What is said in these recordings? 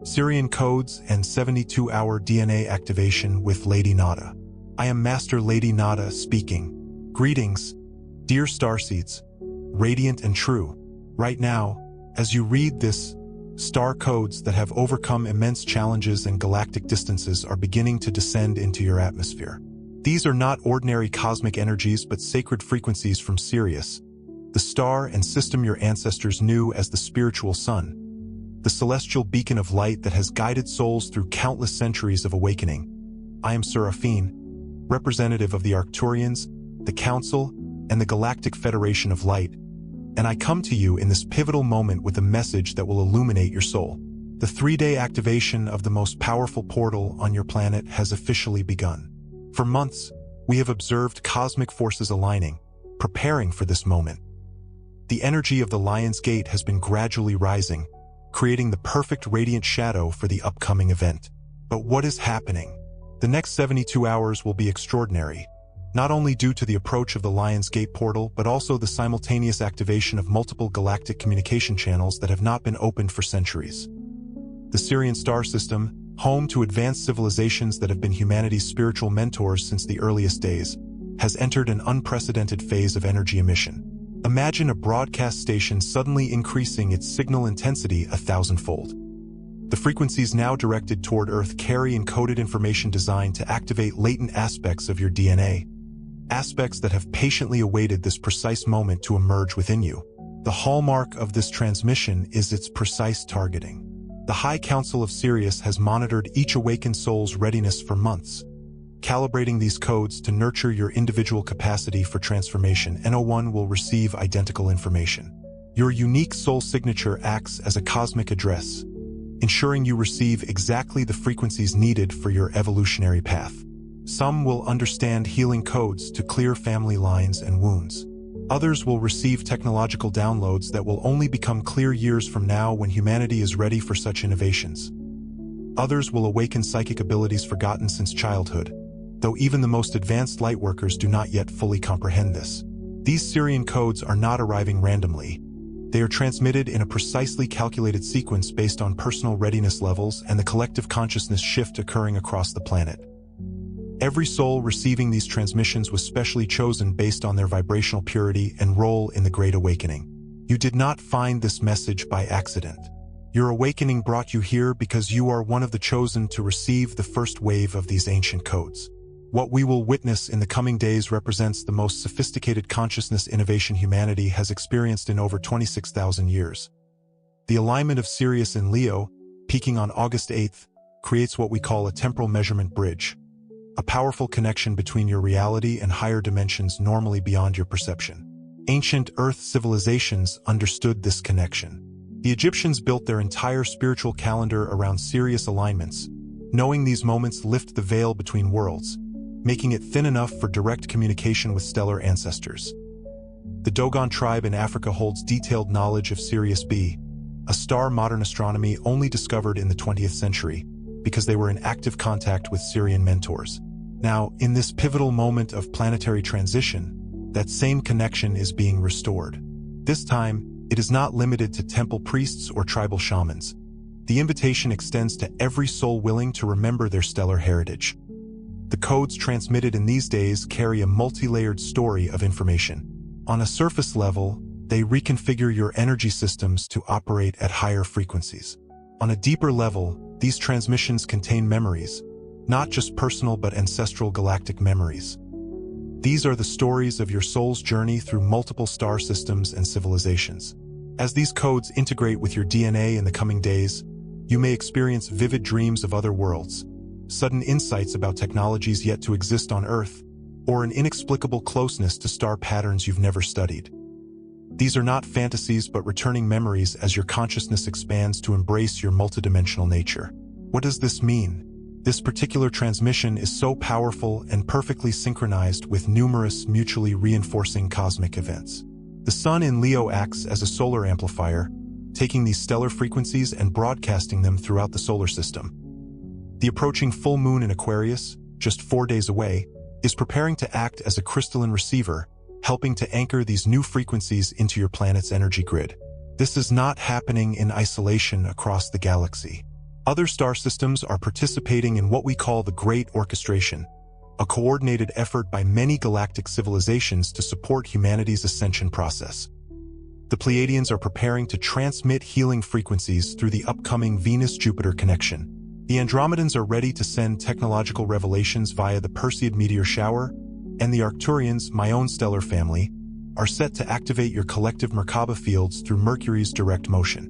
Sirian codes and 72-hour DNA activation with Lady Nada. I am Master Lady Nada speaking. Greetings, dear starseeds, radiant and true. Right now, as you read this, star codes that have overcome immense challenges and galactic distances are beginning to descend into your atmosphere. These are not ordinary cosmic energies but sacred frequencies from Sirius, the star and system your ancestors knew as the spiritual sun, the celestial beacon of light that has guided souls through countless centuries of awakening. I am Seraphine, representative of the Arcturians, the Council, and the Galactic Federation of Light, and I come to you in this pivotal moment with a message that will illuminate your soul. The 3-day activation of the most powerful portal on your planet has officially begun. For months, we have observed cosmic forces aligning, preparing for this moment. The energy of the Lion's Gate has been gradually rising, creating the perfect radiant shadow for the upcoming event. But what is happening? The next 72 hours will be extraordinary, not only due to the approach of the Lion's Gate portal, but also the simultaneous activation of multiple galactic communication channels that have not been opened for centuries. The Sirian star system, home to advanced civilizations that have been humanity's spiritual mentors since the earliest days, has entered an unprecedented phase of energy emission. Imagine a broadcast station suddenly increasing its signal intensity 1,000-fold. The frequencies now directed toward Earth carry encoded information designed to activate latent aspects of your DNA, aspects that have patiently awaited this precise moment to emerge within you. The hallmark of this transmission is its precise targeting. The High Council of Sirius has monitored each awakened soul's readiness for months, calibrating these codes to nurture your individual capacity for transformation. No1 will receive identical information. Your unique soul signature acts as a cosmic address, ensuring you receive exactly the frequencies needed for your evolutionary path. Some will understand healing codes to clear family lines and wounds. Others will receive technological downloads that will only become clear years from now when humanity is ready for such innovations. Others will awaken psychic abilities forgotten since childhood, though even the most advanced lightworkers do not yet fully comprehend this. These Sirian codes are not arriving randomly. They are transmitted in a precisely calculated sequence based on personal readiness levels and the collective consciousness shift occurring across the planet. Every soul receiving these transmissions was specially chosen based on their vibrational purity and role in the Great Awakening. You did not find this message by accident. Your awakening brought you here because you are one of the chosen to receive the first wave of these ancient codes. What we will witness in the coming days represents the most sophisticated consciousness innovation humanity has experienced in over 26,000 years. The alignment of Sirius in Leo, peaking on August 8th, creates what we call a temporal measurement bridge, a powerful connection between your reality and higher dimensions normally beyond your perception. Ancient Earth civilizations understood this connection. The Egyptians built their entire spiritual calendar around Sirius alignments, knowing these moments lift the veil between worlds, making it thin enough for direct communication with stellar ancestors. The Dogon tribe in Africa holds detailed knowledge of Sirius B, a star modern astronomy only discovered in the 20th century, because they were in active contact with Sirian mentors. Now, in this pivotal moment of planetary transition, that same connection is being restored. This time, it is not limited to temple priests or tribal shamans. The invitation extends to every soul willing to remember their stellar heritage. The codes transmitted in these days carry a multi-layered story of information. On a surface level, they reconfigure your energy systems to operate at higher frequencies. On a deeper level, these transmissions contain memories, not just personal but ancestral galactic memories. These are the stories of your soul's journey through multiple star systems and civilizations. As these codes integrate with your DNA in the coming days, you may experience vivid dreams of other worlds, sudden insights about technologies yet to exist on Earth, or an inexplicable closeness to star patterns you've never studied. These are not fantasies but returning memories as your consciousness expands to embrace your multidimensional nature. What does this mean? This particular transmission is so powerful and perfectly synchronized with numerous mutually reinforcing cosmic events. The Sun in Leo acts as a solar amplifier, taking these stellar frequencies and broadcasting them throughout the solar system. The approaching full moon in Aquarius, just 4 days away, is preparing to act as a crystalline receiver, helping to anchor these new frequencies into your planet's energy grid. This is not happening in isolation across the galaxy. Other star systems are participating in what we call the Great Orchestration, a coordinated effort by many galactic civilizations to support humanity's ascension process. The Pleiadians are preparing to transmit healing frequencies through the upcoming Venus-Jupiter connection. The Andromedans are ready to send technological revelations via the Perseid meteor shower, and the Arcturians, my own stellar family, are set to activate your collective Merkaba fields through Mercury's direct motion.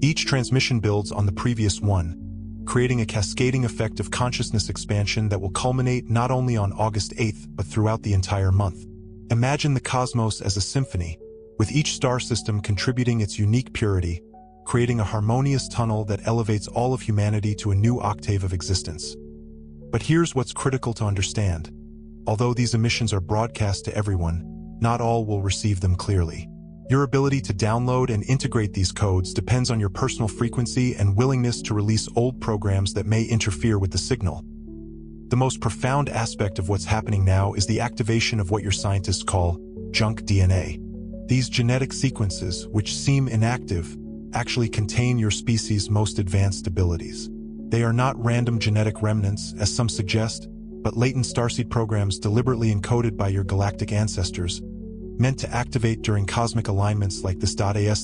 Each transmission builds on the previous one, creating a cascading effect of consciousness expansion that will culminate not only on August 8th, but throughout the entire month. Imagine the cosmos as a symphony, with each star system contributing its unique purity, creating a harmonious tunnel that elevates all of humanity to a new octave of existence. But here's what's critical to understand. Although these emissions are broadcast to everyone, not all will receive them clearly. Your ability to download and integrate these codes depends on your personal frequency and willingness to release old programs that may interfere with the signal. The most profound aspect of what's happening now is the activation of what your scientists call junk DNA. These genetic sequences, which seem inactive, actually contain your species' most advanced abilities. They are not random genetic remnants, as some suggest, but latent starseed programs deliberately encoded by your galactic ancestors, meant to activate during cosmic alignments like this.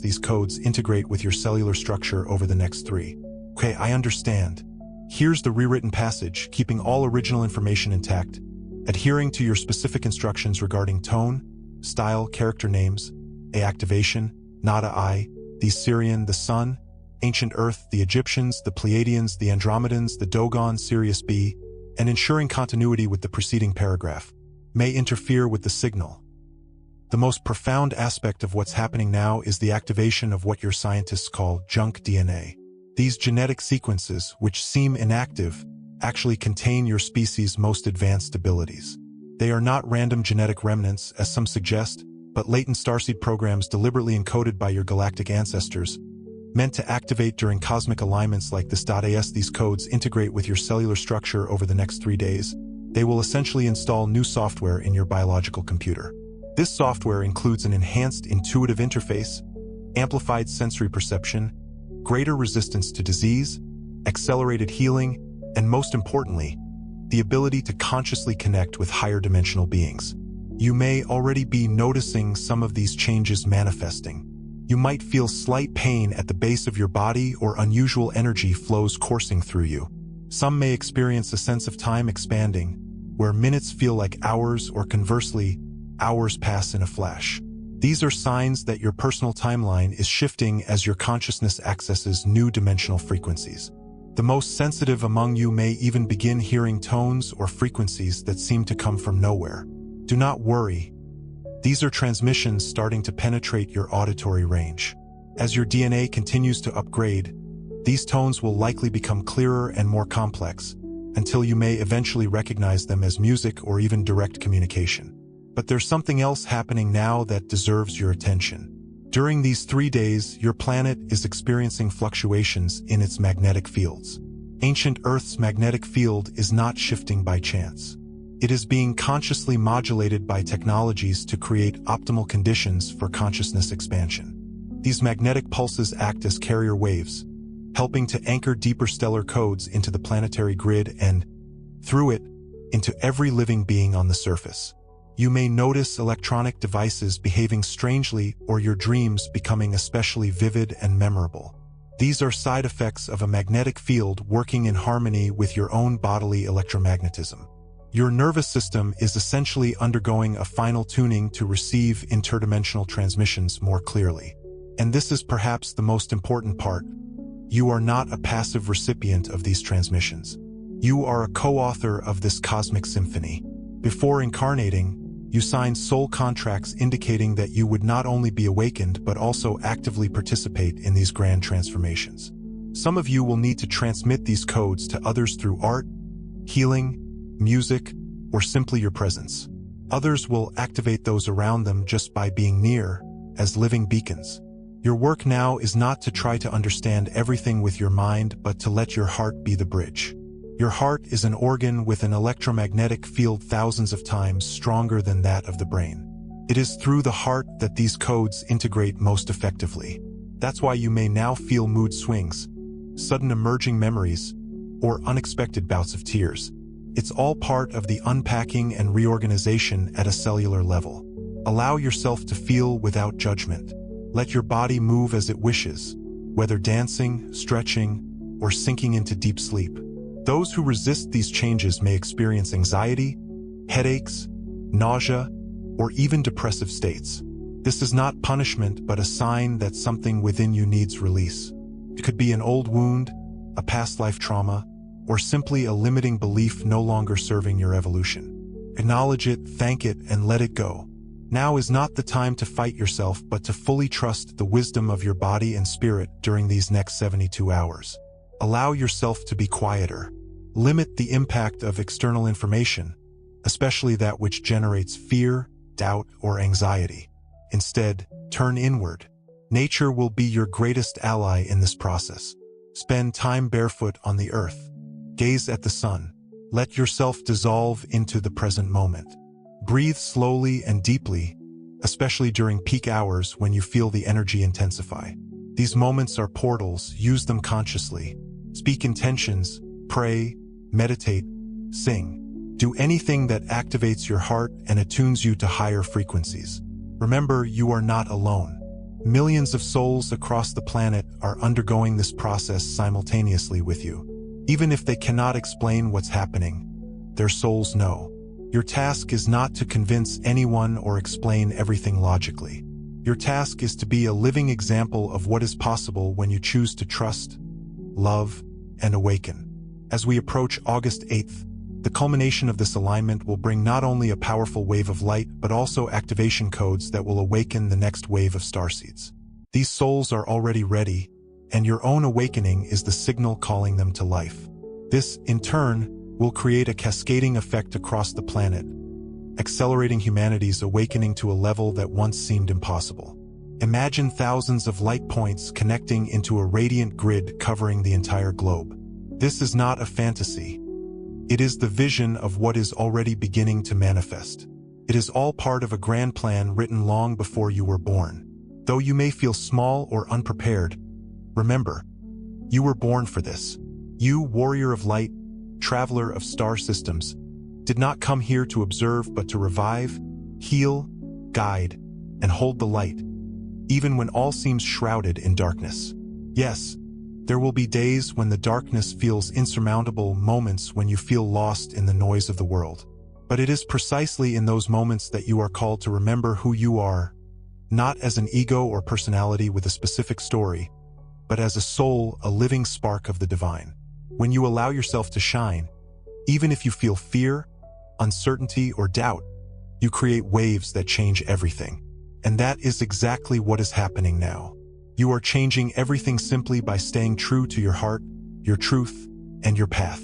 These codes integrate with your cellular structure over the next 3. Okay, I understand. Here's the rewritten passage, keeping all original information intact, adhering to your specific instructions regarding tone, style, character names, A activation, Nada I, the Sirian, the Sun, Ancient Earth, the Egyptians, the Pleiadians, the Andromedans, the Dogon, Sirius B, and ensuring continuity with the preceding paragraph, may interfere with the signal. The most profound aspect of what's happening now is the activation of what your scientists call junk DNA. These genetic sequences, which seem inactive, actually contain your species' most advanced abilities. They are not random genetic remnants, as some suggest, but latent starseed programs deliberately encoded by your galactic ancestors, meant to activate during cosmic alignments like this. These codes integrate with your cellular structure over the next 3 days. They will essentially install new software in your biological computer. This software includes an enhanced intuitive interface, amplified sensory perception, greater resistance to disease, accelerated healing, and most importantly, the ability to consciously connect with higher dimensional beings. You may already be noticing some of these changes manifesting. You might feel slight pain at the base of your body or unusual energy flows coursing through you. Some may experience a sense of time expanding, where minutes feel like hours or conversely, hours pass in a flash. These are signs that your personal timeline is shifting as your consciousness accesses new dimensional frequencies. The most sensitive among you may even begin hearing tones or frequencies that seem to come from nowhere. Do not worry. These are transmissions starting to penetrate your auditory range. As your DNA continues to upgrade, these tones will likely become clearer and more complex, until you may eventually recognize them as music or even direct communication. But there's something else happening now that deserves your attention. During these 3 days, your planet is experiencing fluctuations in its magnetic fields. Ancient Earth's magnetic field is not shifting by chance. It is being consciously modulated by technologies to create optimal conditions for consciousness expansion. These magnetic pulses act as carrier waves, helping to anchor deeper stellar codes into the planetary grid and, through it, into every living being on the surface. You may notice electronic devices behaving strangely or your dreams becoming especially vivid and memorable. These are side effects of a magnetic field working in harmony with your own bodily electromagnetism. Your nervous system is essentially undergoing a final tuning to receive interdimensional transmissions more clearly. And this is perhaps the most important part. You are not a passive recipient of these transmissions. You are a co-author of this cosmic symphony. Before incarnating, you signed soul contracts indicating that you would not only be awakened but also actively participate in these grand transformations. Some of you will need to transmit these codes to others through art, healing, music, or simply your presence. Others will activate those around them just by being near, as living beacons. Your work now is not to try to understand everything with your mind, but to let your heart be the bridge. Your heart is an organ with an electromagnetic field thousands of times stronger than that of the brain. It is through the heart that these codes integrate most effectively. That's why you may now feel mood swings, sudden emerging memories, or unexpected bouts of tears. It's all part of the unpacking and reorganization at a cellular level. Allow yourself to feel without judgment. Let your body move as it wishes, whether dancing, stretching, or sinking into deep sleep. Those who resist these changes may experience anxiety, headaches, nausea, or even depressive states. This is not punishment, but a sign that something within you needs release. It could be an old wound, a past life trauma, or simply a limiting belief no longer serving your evolution. Acknowledge it, thank it, and let it go. Now is not the time to fight yourself, but to fully trust the wisdom of your body and spirit during these next 72 hours. Allow yourself to be quieter. Limit the impact of external information, especially that which generates fear, doubt, or anxiety. Instead, turn inward. Nature will be your greatest ally in this process. Spend time barefoot on the earth. Gaze at the sun. Let yourself dissolve into the present moment. Breathe slowly and deeply, especially during peak hours when you feel the energy intensify. These moments are portals. Use them consciously. Speak intentions, pray, meditate, sing. Do anything that activates your heart and attunes you to higher frequencies. Remember, you are not alone. Millions of souls across the planet are undergoing this process simultaneously with you. Even if they cannot explain what's happening, their souls know. Your task is not to convince anyone or explain everything logically. Your task is to be a living example of what is possible when you choose to trust, love, and awaken. As we approach August 8th, the culmination of this alignment will bring not only a powerful wave of light, but also activation codes that will awaken the next wave of starseeds. These souls are already ready, and your own awakening is the signal calling them to life. This, in turn, will create a cascading effect across the planet, accelerating humanity's awakening to a level that once seemed impossible. Imagine thousands of light points connecting into a radiant grid covering the entire globe. This is not a fantasy. It is the vision of what is already beginning to manifest. It is all part of a grand plan written long before you were born. Though you may feel small or unprepared, remember, you were born for this. You, warrior of light, traveler of star systems, did not come here to observe but to revive, heal, guide, and hold the light, even when all seems shrouded in darkness. Yes, there will be days when the darkness feels insurmountable, moments when you feel lost in the noise of the world. But it is precisely in those moments that you are called to remember who you are, not as an ego or personality with a specific story, but as a soul, a living spark of the divine. When you allow yourself to shine, even if you feel fear, uncertainty, or doubt, you create waves that change everything. And that is exactly what is happening now. You are changing everything simply by staying true to your heart, your truth, and your path.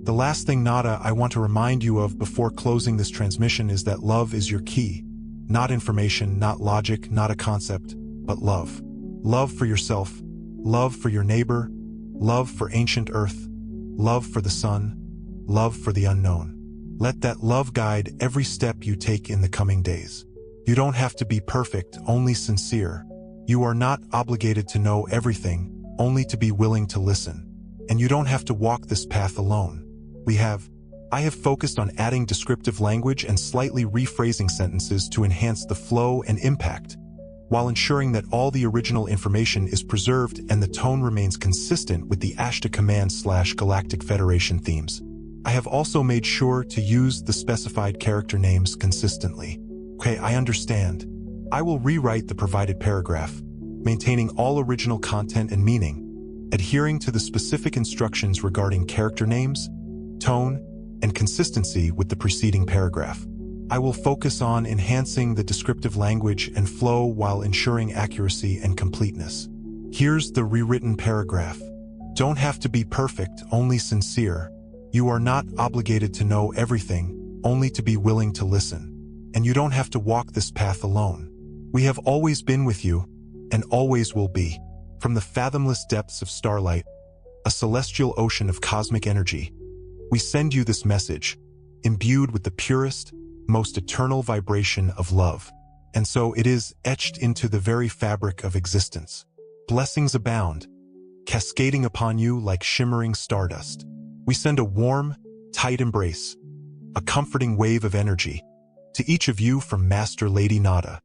The last thing, Nada, I want to remind you of before closing this transmission is that love is your key. Not information, not logic, not a concept, but love. Love for yourself, love for your neighbor, love for ancient earth, love for the sun, love for the unknown. Let that love guide every step you take in the coming days. You don't have to be perfect, only sincere. You are not obligated to know everything, only to be willing to listen. And you don't have to walk this path alone. I have focused on adding descriptive language and slightly rephrasing sentences to enhance the flow and impact, while ensuring that all the original information is preserved and the tone remains consistent with the Ashtar Command/Galactic Federation themes. I have also made sure to use the specified character names consistently. Okay, I understand. I will rewrite the provided paragraph, maintaining all original content and meaning, adhering to the specific instructions regarding character names, tone, and consistency with the preceding paragraph. I will focus on enhancing the descriptive language and flow while ensuring accuracy and completeness. Here's the rewritten paragraph. Don't have to be perfect, only sincere. You are not obligated to know everything, only to be willing to listen. And you don't have to walk this path alone. We have always been with you, and always will be. From the fathomless depths of starlight, a celestial ocean of cosmic energy, we send you this message, imbued with the purest, most eternal vibration of love. And so it is etched into the very fabric of existence. Blessings abound. cascading upon you like shimmering stardust. We send a warm, tight embrace, a comforting wave of energy, to each of you from Master Lady Nada.